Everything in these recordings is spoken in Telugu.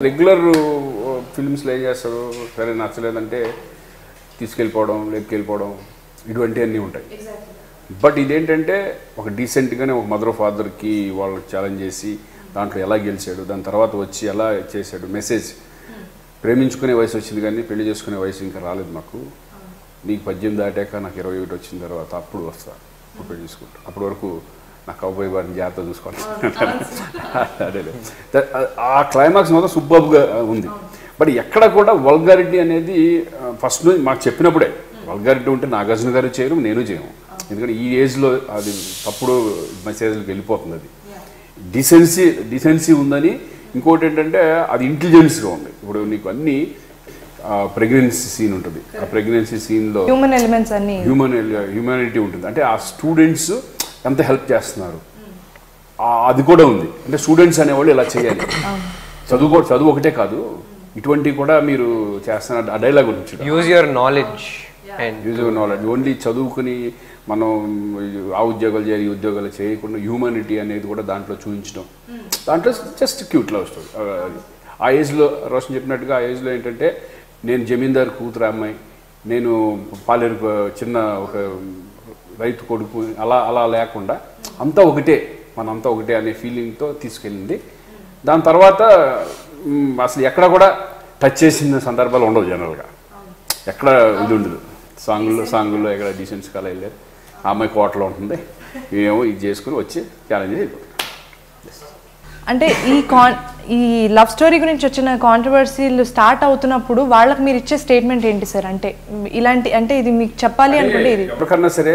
రెగ్యులర్ ఫిల్మ్స్లో ఏం చేస్తారు, సరే నచ్చలేదంటే తీసుకెళ్ళిపోవడం, లేపుకెళ్ళిపోవడం, ఇటువంటివన్నీ ఉంటాయి. బట్ ఇదేంటంటే ఒక డీసెంట్గానే ఒక మదర్ ఫాదర్కి వాళ్ళకి ఛాలెంజ్ చేసి దాంట్లో ఎలా గెలిచాడు, దాని తర్వాత వచ్చి ఎలా చేశాడు, మెసేజ్. ప్రేమించుకునే వయసు వచ్చింది కానీ పెళ్లి చేసుకునే వయసు ఇంకా రాలేదు మాకు. నీకు 18 దాటాక నాకు 21 వచ్చిన తర్వాత అప్పుడు వస్తా, అప్పుడు పెళ్లి చేసుకుంటా, అప్పటి వరకు నా కౌబాయ్ వారిని జాగ్రత్త చూసుకోవాలి. అదే ఆ క్లైమాక్స్ మాత్రం సూపర్గా ఉంది. బట్ ఎక్కడ కూడా వల్గారిటీ అనేది ఫస్ట్ మాకు చెప్పినప్పుడే వల్గారిటీ ఉంటే నాగార్జున గారు చేయరు, నేను చేయను. ఎందుకంటే ఈ ఏజ్లో అది తప్పుడు మెసేజ్కి వెళ్ళిపోతుంది. అది డిసెన్సీ ఉందని. ఇంకోటి ఏంటంటే అది ఇంటెలిజెన్స్గా ఉంది. ఇప్పుడు నీకు అన్ని ప్రెగ్నెన్సీ సీన్ ఉంటుంది, ఆ ప్రెగ్నెన్సీ సీన్లో హ్యూమన్ ఎలిమెంట్స్ అన్ని హ్యూమానిటీ ఉంటుంది. అంటే ఆ స్టూడెంట్స్ ఎంత హెల్ప్ చేస్తున్నారు అది కూడా ఉంది. అంటే స్టూడెంట్స్ అనేవాళ్ళు ఇలా చేయాలి, చదువు ఒకటే కాదు, ఇటువంటివి కూడా మీరు చేస్తున్నారు. ఆ డైలాగ్ గురించి యూజ్ యువర్ నాలెడ్జ్. ఓన్లీ చదువుకుని మనం ఆ ఉద్యోగాలు చేయాలి, ఈ ఉద్యోగాలు చేయకుండా హ్యూమానిటీ అనేది కూడా దాంట్లో చూపించడం. దాంట్లో జస్ట్ క్యూట్ లవ్ స్టోరీ. ఆ ఏజ్లో రోషన్ చెప్పినట్టుగా ఆ ఏజ్లో ఏంటంటే నేను జమీందార్ కూతురు అమ్మాయి, నేను పాలేరు చిన్న ఒక రైతు కొడుకు, అలా అలా లేకుండా అంతా ఒకటే, మనంతా ఒకటే అనే ఫీలింగ్తో తీసుకెళ్ళింది. దాని తర్వాత అసలు ఎక్కడ కూడా టచ్ చేసిన సందర్భాలు ఉండవు. జనరల్గా ఎక్కడ ఇది ఉండదు. సాంగుల్లో ఎక్కడ డీసెన్స్ కాల వెళ్ళారు, ఆ అమ్మాయి కోటలో ఉంటుంది, ఏమో ఇది చేసుకుని వచ్చి ఛాలెంజ్ అయిపోతుంది. అంటే ఈ లవ్ స్టోరీ గురించి వచ్చిన కాంట్రవర్సీలు స్టార్ట్ అవుతున్నప్పుడు వాళ్ళకి మీరు ఇచ్చే స్టేట్మెంట్ ఏంటి సార్? అంటే ఇలాంటి, అంటే ఇది మీకు చెప్పాలి అనుకుంటే ఇది ఎవరికన్నా సరే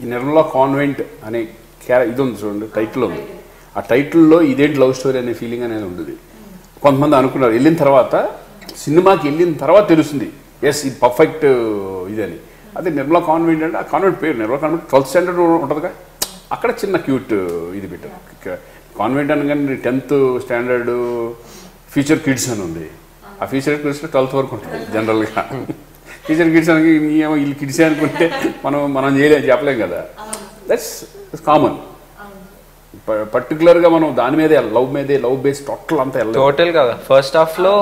ఈ నిర్మలా కాన్వెంట్ అనే ఇది ఉంది చూడండి, టైటిల్ ఉంది. ఆ టైటిల్లో ఇదేంటి లవ్ స్టోరీ అనే ఫీలింగ్ అనేది ఉంటుంది. కొంతమంది అనుకున్నారు, వెళ్ళిన తర్వాత సినిమాకి వెళ్ళిన తర్వాత తెలుస్తుంది ఎస్ ఇది పర్ఫెక్ట్ ఇదని. అదే నిర్మలా కాన్వెంట్ అంటే ఆ కాన్వెంట్ పేరు నిర్మలా కాన్వెంట్ 12th స్టాండర్డ్ ఉంటుందిగా, అక్కడ చిన్న క్యూట్ ఇది పెట్టారు. కాన్వెంట్ అనగానే 10th స్టాండర్డ్ ఫ్యూచర్ కిడ్స్ అని ఉంది. ఆ ఫ్యూచర్ కిడ్స్లో 12th వరకు ఉంటుంది జనరల్గా. ఫ్యూచర్ కిడ్స్ అని ఏమో వీళ్ళు కిడ్స్ అనుకుంటే మనం చెప్పలేం కదా. That's common. పర్టికులర్గా మనం దాని మీదే లవ్ బేస్ టోటల్ కదా. ఫస్ట్ హాఫ్ లో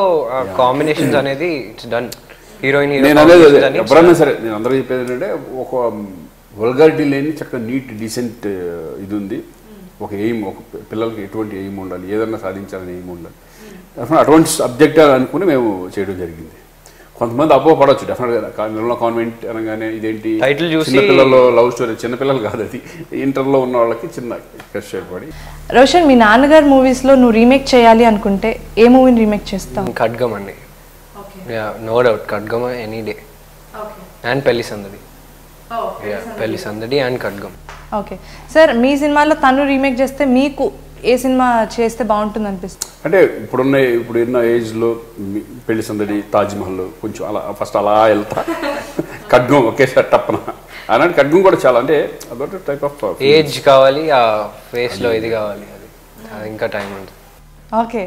కాంబినేషన్స్ అనేది ఇట్స్ డన్. హీరోయిన్ నేను అనేది ఎవరన్నా సరే నేను అందరూ చెప్పేది ఏంటంటే ఒక వల్గారిటీ లేని చక్కగా నీట్ డీసెంట్ ఇది ఉంది. ఒక ఎయిమ్, ఒక పిల్లలకి ఎటువంటి ఎయిమ్ ఉండాలి, ఏదన్నా సాధించాలని ఎయిమ్ ఉండాలి, అటువంటి సబ్జెక్ట్ అనుకుని మేము చేయడం జరిగింది. కొంతమంది అపోహపడవచ్చు డెఫినెట్గా. నిర్మలా కాన్వెంట్ అనగానే ఇదేంటి చిన్నపిల్లలు లవ్ స్టోరీ, చిన్నపిల్లలు కాదు అది, ఇంటర్లో ఉన్న వాళ్ళకి చిన్న క్రష్ అయిపోయి. రోషన్, మీ నాన్నగారు మూవీస్లో నువ్వు రీమేక్ చేయాలి అనుకుంటే ఏ మూవీని రీమేక్ చేస్తావు? ఖడ్గం అండి. నో డౌట్ ఖడ్గం ఎనీ డే. అండ్ పెళ్లి సందడి. పెళ్లి సందడి అండ్ ఖడ్గం. ఓకే సార్, మీ సినిమాలో తను రీమేక్ చేస్తే మీకు ఏ సినిమా చేస్తే బాగుంటుంది అనిపిస్తుంది? అంటే ఇప్పుడున్న ఏజ్లో పెళ్లి సందడి, తాజ్మహల్ కొంచెం అలా ఫస్ట్ అలా వెళ్తా, ఖడ్గం ఒకేసారి టప్పన అలాంటి. ఖడ్గం కూడా చాలా అంటే అదొక టైప్ ఆఫ్ ఏజ్ కావాలి, ఆ ఫేస్లో ఇది కావాలి, అది ఇంకా టైం ఉంటుంది. ఓకే,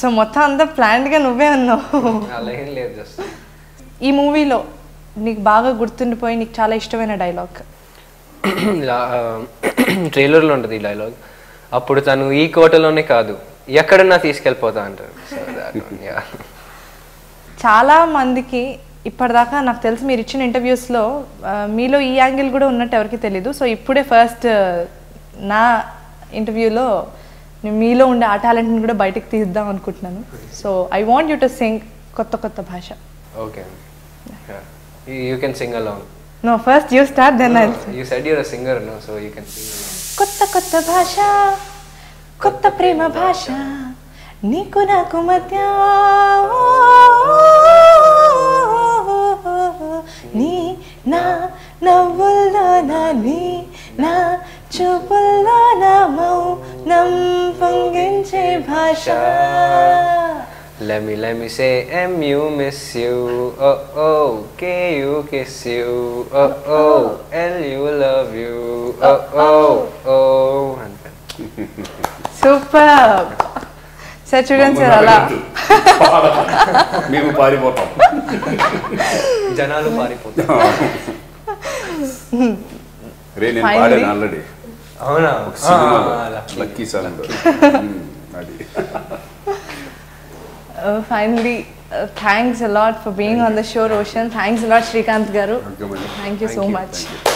సో మొత్తం అంతా ప్లాన్డ్గా నువ్వే అన్నావు. అలా ఏం లేదు, జస్ట్ ఈ మూవీలో నీకు బాగా గుర్తుండిపోయి నీకు చాలా ఇష్టమైన డైలాగ్? ట్రైలర్లో ఉంటుంది ఈ డైలాగ్. అప్పుడు తను ఈ కోటలోనే కాదు ఎక్కడన్నా తీసుకెళ్ళిపోతా అంటారు. చాలా మందికి ఇప్పటిదాకా నాకు తెలిసి మీరు ఇచ్చిన ఇంటర్వ్యూస్లో మీలో ఈ యాంగిల్ కూడా ఉన్నట్టు ఎవరికి తెలీదు. సో ఇప్పుడే ఫస్ట్ నా ఇంటర్వ్యూలో మీలో ఉండే ఆ టాలెంట్ని కూడా బయటకు తీద్దాం అనుకుంటున్నాను. So I want you to sing కొత్త భాష. Okay, you can sing along. No, first you start, then I'll sing. You said you're a singer, no? So you can sing along. కొత్త భాష, కొత్త ప్రేమ భాష, నీకు నాకు మధ్య నీ నా నవ్వుల్లోనా, నీ నా చూపుల్లోనా మౌనం పొంగించే భాష. Let me say M-U miss you, oh, K-U kiss you, oh, L-U love you, oh. Superb. Sir చూడండి సార్, అలా మేము పారిపోతాం, జనాలు పారిపోతాం. నేను పాడాను ఆల్రెడీ. అవునా? లక్కీ సాంగ్ అది. Finally, thanks a lot for being on the show, Roshan. Thanks a lot, Srikanth Garu. Okay, madam. Thank you so much. Thank you.